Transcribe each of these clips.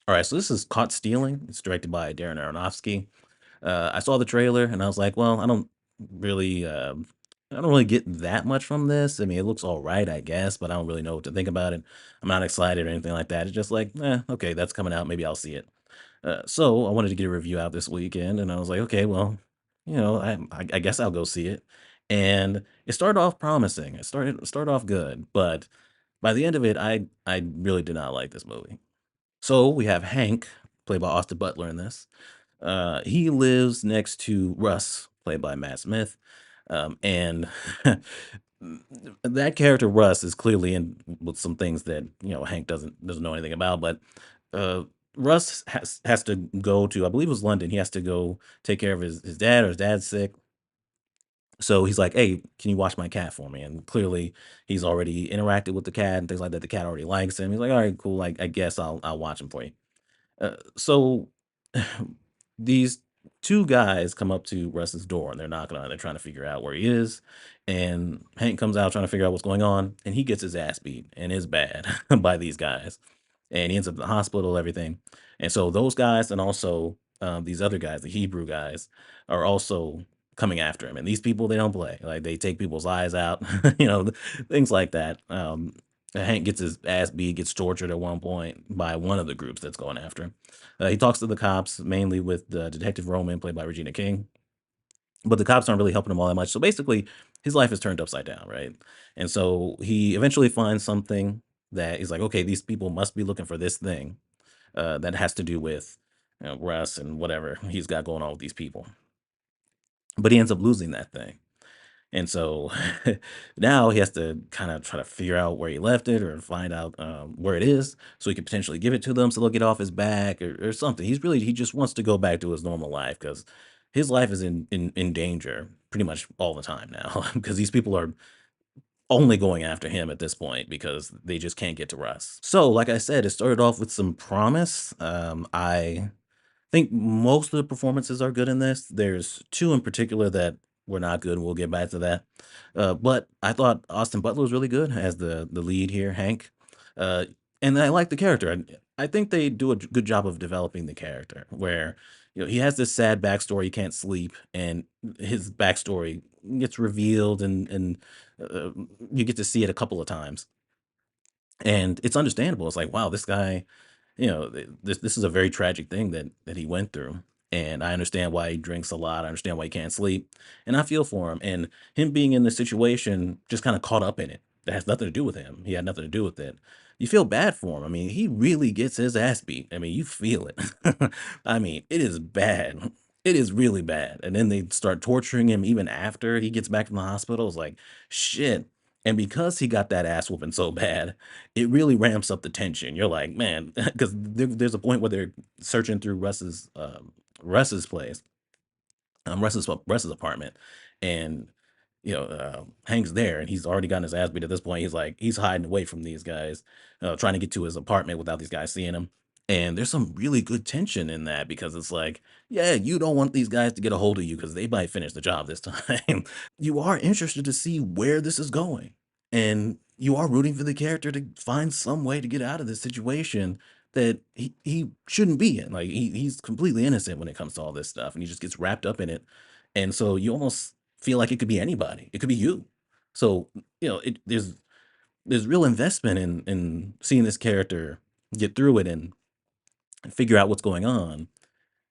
All right, so this is Caught Stealing. It's directed by Darren Aronofsky. I saw the trailer and I was like, well, really, I don't really get that much from this. I mean, it looks all right, I guess, but I don't really know what to think about it. I'm not excited or anything like that. It's just like, okay, that's coming out. Maybe I'll see it. So I wanted to get a review out this weekend, and I was like, okay, well, I guess I'll go see it. And it started off promising. It started off good, but by the end of it, I really did not like this movie. So we have Hank, played by Austin Butler in this. He lives next to Russ, played by Matt Smith. And that character Russ is clearly in with some things that Hank doesn't know anything about. But uh, Russ has to go to, I believe it was London. He has to go take care of his dad, or his dad's sick. So he's like, "Hey, can you watch my cat for me?" And clearly, he's already interacted with the cat and things like that. The cat already likes him. He's like, "All right, cool. I guess I'll watch him for you." So these two guys come up to Russ's door and they're knocking on it. They're trying to figure out where he is. And Hank comes out trying to figure out what's going on. And he gets his ass beat and is bad by these guys. And he ends up in the hospital, everything. And so those guys and also these other guys, the Hebrew guys, are also coming after him. And these people, they don't play. Like they take people's eyes out, things like that. Hank gets his ass beat, gets tortured at one point by one of the groups that's going after him. He talks to the cops, mainly with Detective Roman, played by Regina King, but the cops aren't really helping him all that much. So basically, his life is turned upside down, right? And so he eventually finds something that he's like, okay, these people must be looking for this thing that has to do with Russ and whatever he's got going on with these people. But he ends up losing that thing. And so now he has to kind of try to figure out where he left it or find out where it is so he could potentially give it to them so they'll get off his back or something. He just wants to go back to his normal life because his life is in danger pretty much all the time now because these people are only going after him at this point because they just can't get to Russ. So, like I said, it started off with some promise. I think most of the performances are good in this. There's two in particular that were not good. We'll get back to that. But I thought Austin Butler was really good as the lead here, Hank. Uh, and I like the character. I think they do a good job of developing the character, where he has this sad backstory. He can't sleep, and his backstory gets revealed, and uh, you get to see it a couple of times, and it's understandable. It's like, wow, this guy, this is a very tragic thing that he went through, and I understand why he drinks a lot. I understand why he can't sleep, and I feel for him. And him being in this situation, just kind of caught up in it. That has nothing to do with him. He had nothing to do with it. You feel bad for him. I mean, he really gets his ass beat. I mean, you feel it. I mean, it is bad. It is really bad. And then they start torturing him even after he gets back from the hospital. It's like, shit. And because he got that ass whooping so bad, it really ramps up the tension. You're like, man, because there's a point where they're searching through Russ's place, Russ's apartment, and Hank's there, and he's already gotten his ass beat at this point. He's hiding away from these guys, trying to get to his apartment without these guys seeing him. And there's some really good tension in that because it's like, yeah, you don't want these guys to get a hold of you because they might finish the job this time. You are interested to see where this is going. And you are rooting for the character to find some way to get out of this situation that he shouldn't be in. Like he's completely innocent when it comes to all this stuff, and he just gets wrapped up in it. And so you almost feel like it could be anybody. It could be you. So, there's real investment in seeing this character get through it and figure out what's going on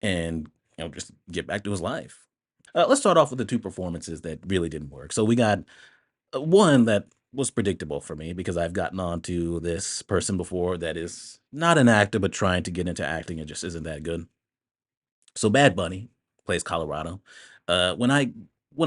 and just get back to his life. Let's start off with the two performances that really didn't work. So we got one that was predictable for me because I've gotten on to this person before that is not an actor but trying to get into acting and just isn't that good. So Bad Bunny plays Colorado. When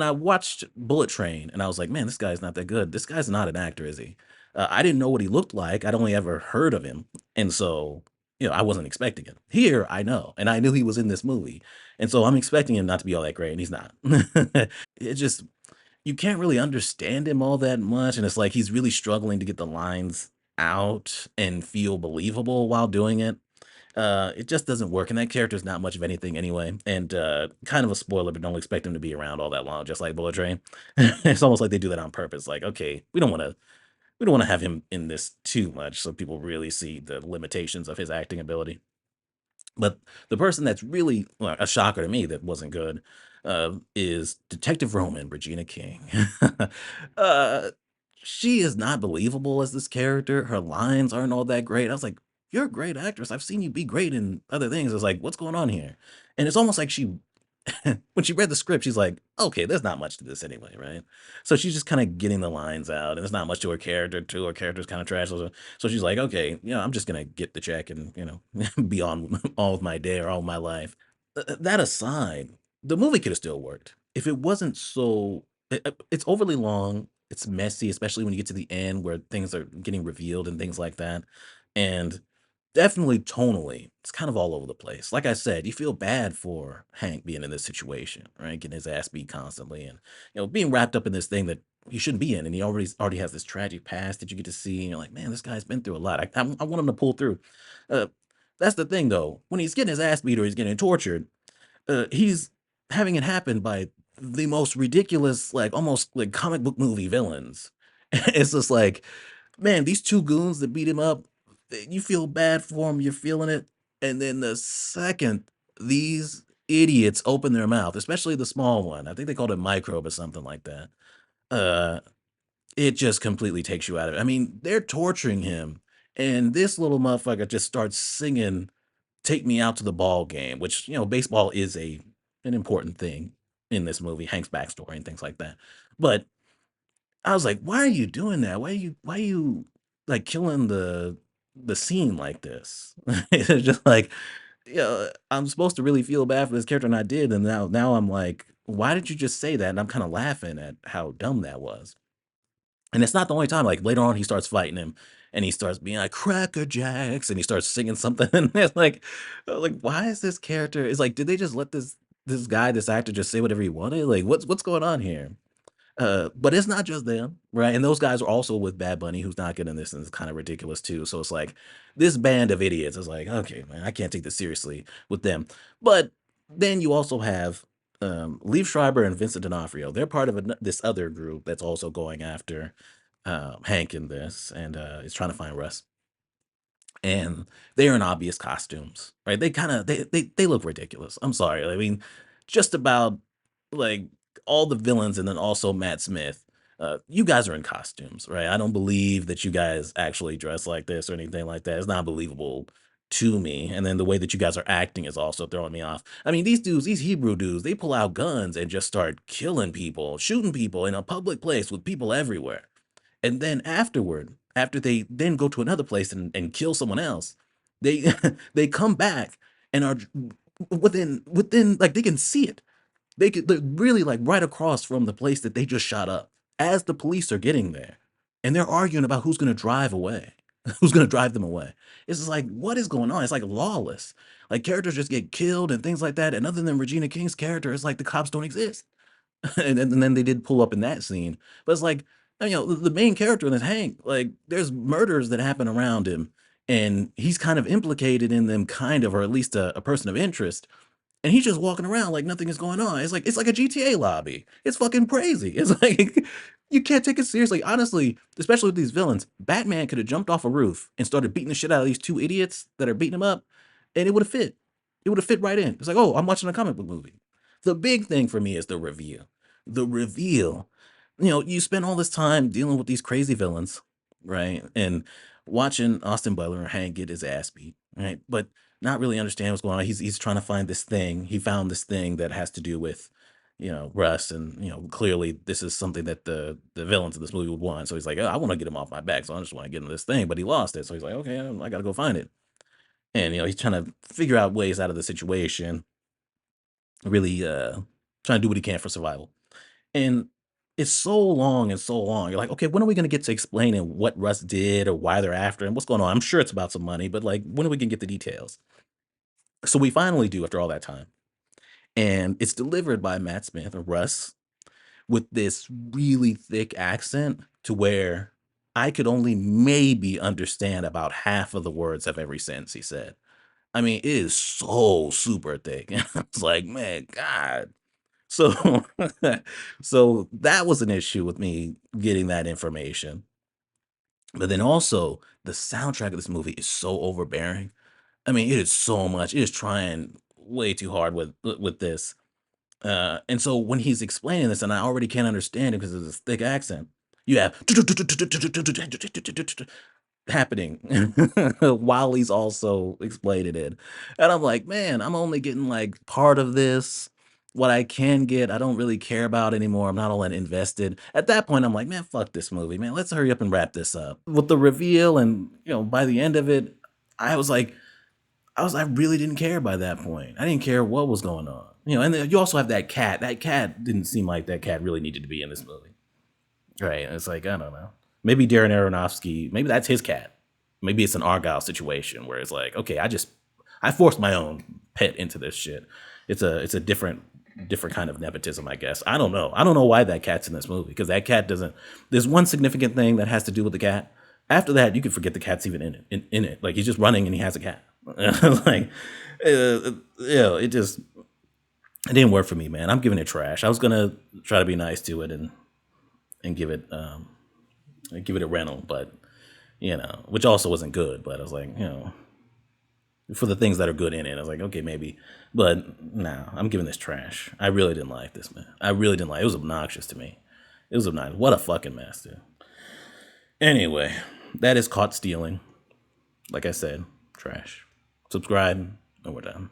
I watched Bullet Train and I was like, man, this guy's not that good. This guy's not an actor, is he? I didn't know what he looked like. I'd only ever heard of him, and so I wasn't expecting it. Here, I know, and I knew he was in this movie, and so I'm expecting him not to be all that great, and he's not. It just you can't really understand him all that much, and it's like he's really struggling to get the lines out and feel believable while doing it. It just doesn't work, and that character's not much of anything anyway. And kind of a spoiler, but don't expect him to be around all that long, just like Bullet Train. It's almost like they do that on purpose. Like, okay, we don't want to have him in this too much, so people really see the limitations of his acting ability. But the person that's really well, a shocker to me that wasn't good, is Detective Roman, Regina King. uh, she is not believable as this character. Her lines aren't all that great. I was like, "You're a great actress. I've seen you be great in other things." It's like, "What's going on here?" And it's almost like she when she read the script, she's like, "Okay, there's not much to this anyway, right?" So she's just kinda getting the lines out, and there's not much to her character too. Her character's kinda trash, so she's like, "Okay, I'm just gonna get the check and, be on all of my day or all of my life." That aside, the movie coulda still worked if it wasn't so it's overly long, it's messy, especially when you get to the end where things are getting revealed and things like that, and definitely tonally, it's kind of all over the place. Like I said, you feel bad for Hank being in this situation, right? Getting his ass beat constantly and being wrapped up in this thing that he shouldn't be in. And he already has this tragic past that you get to see. And you're like, man, this guy's been through a lot. I want him to pull through. Uh, that's the thing though. When he's getting his ass beat or he's getting tortured, he's having it happen by the most ridiculous, like almost like comic book movie villains. It's just like, man, these 2 goons that beat him up, you feel bad for him, you're feeling it, and then the second these idiots open their mouth, especially the small one, I think they called it Microbe or something like that, uh, it just completely takes you out of it. I mean, they're torturing him, and this little motherfucker just starts singing "Take Me Out to the Ball Game," which, baseball is an important thing in this movie, Hank's backstory and things like that, but I was like, "Why are you doing that? Why are you, like, killing the scene like this?" It's just like, I'm supposed to really feel bad for this character, and I did, and now I'm like, "Why did you just say that?" And I'm kinda laughing at how dumb that was. And it's not the only time, like, later on, he starts fighting him, and he starts being like, "Cracker Jacks," and he starts singing something, and it's like, why is this character it's like, did they just let this guy, this actor just say whatever he wanted? Like, what's going on here? But it's not just them, right? And those guys are also with Bad Bunny, who's not good in this, and it's kind of ridiculous too. So it's like this band of idiots is like, okay, man, I can't take this seriously with them. But then you also have Leaf Schreiber and Vincent D'Onofrio. They're part of this other group that's also going after Hank in this, and is trying to find Russ, and they're in obvious costumes, right? They kind of they look ridiculous. I'm sorry. I mean, just about like all the villains and then also Matt Smith. You guys are in costumes, right? I don't believe that you guys actually dress like this or anything like that. It's not believable to me. And then the way that you guys are acting is also throwing me off. I mean, these dudes, these Hebrew dudes, they pull out guns and just start killing people, shooting people in a public place with people everywhere. And then after they then go to another place and kill someone else, they they come back and are within like they can see it. They're really like right across from the place that they just shot up as the police are getting there. And they're arguing about who's gonna drive away, who's gonna drive them away. It's just like, what is going on? It's like lawless. Like characters just get killed and things like that. And other than Regina King's character, it's like the cops don't exist. And then they did pull up in that scene. But it's like, the main character in this Hank, like, there's murders that happen around him, and he's kind of implicated in them, kind of, or at least a person of interest. And he's just walking around like nothing is going on. It's like a GTA lobby. It's fucking crazy. It's like you can't take it seriously. Honestly, especially with these villains, Batman could have jumped off a roof and started beating the shit out of these 2 idiots that are beating him up, and it would have fit. It would have fit right in. It's like, "Oh, I'm watching a comic book movie." The big thing for me is the reveal. The reveal. You spend all this time dealing with these crazy villains, right? And watching Austin Butler and Hank get his ass beat, right? But not really understand what's going on. He's trying to find this thing. He found this thing that has to do with, Russ, and clearly this is something that the villains of this movie would want. So he's like, oh, I want to get him off my back, so I just want to get him this thing. But he lost it, so he's like, okay, I got to go find it. And he's trying to figure out ways out of the situation. Really, trying to do what he can for survival. And it's so long and so long. You're like, okay, when are we gonna get to explaining what Russ did or why they're after him? What's going on? I'm sure it's about some money, but like, when are we gonna get the details? So we finally do after all that time. And it's delivered by Matt Smith or Russ with this really thick accent to where I could only maybe understand about half of the words of every sentence he said. I mean, it is so super thick. And it's like, man, God. So so that was an issue with me getting that information. But then also the soundtrack of this movie is so overbearing. I mean, it is so much. It is trying way too hard with this. And so when he's explaining this, and I already can't understand it because of this thick accent, you have happening while he's also explaining it. And I'm like, man, I'm only getting like part of this. What I can get, I don't really care about anymore. I'm not all that invested. At that point, I'm like, man, fuck this movie, man. Let's hurry up and wrap this up. With the reveal, and by the end of it, I was like, I really didn't care by that point. I didn't care what was going on. And then you also have that cat. That cat didn't seem like that cat really needed to be in this movie. Right. And it's like, I don't know. Maybe Darren Aronofsky, maybe that's his cat. Maybe it's an Argyle situation where it's like, okay, I forced my own pet into this shit. It's a different kind of nepotism, I guess. I don't know. I don't know why that cat's in this movie, because that cat doesn't. There's one significant thing that has to do with the cat. After that, you can forget the cat's even in it. Like, he's just running and he has a cat. Like, it didn't work for me, man. I'm giving it trash. I was gonna try to be nice to it and give it a rental, but which also wasn't good. But I was like, for the things that are good in it, I was like, okay, maybe. But no, I'm giving this trash. I really didn't like this, man. I really didn't like it. It was obnoxious to me. It was obnoxious. What a fucking mess, dude. Anyway, that is Caught Stealing. Like I said, trash. Subscribe, and we're done.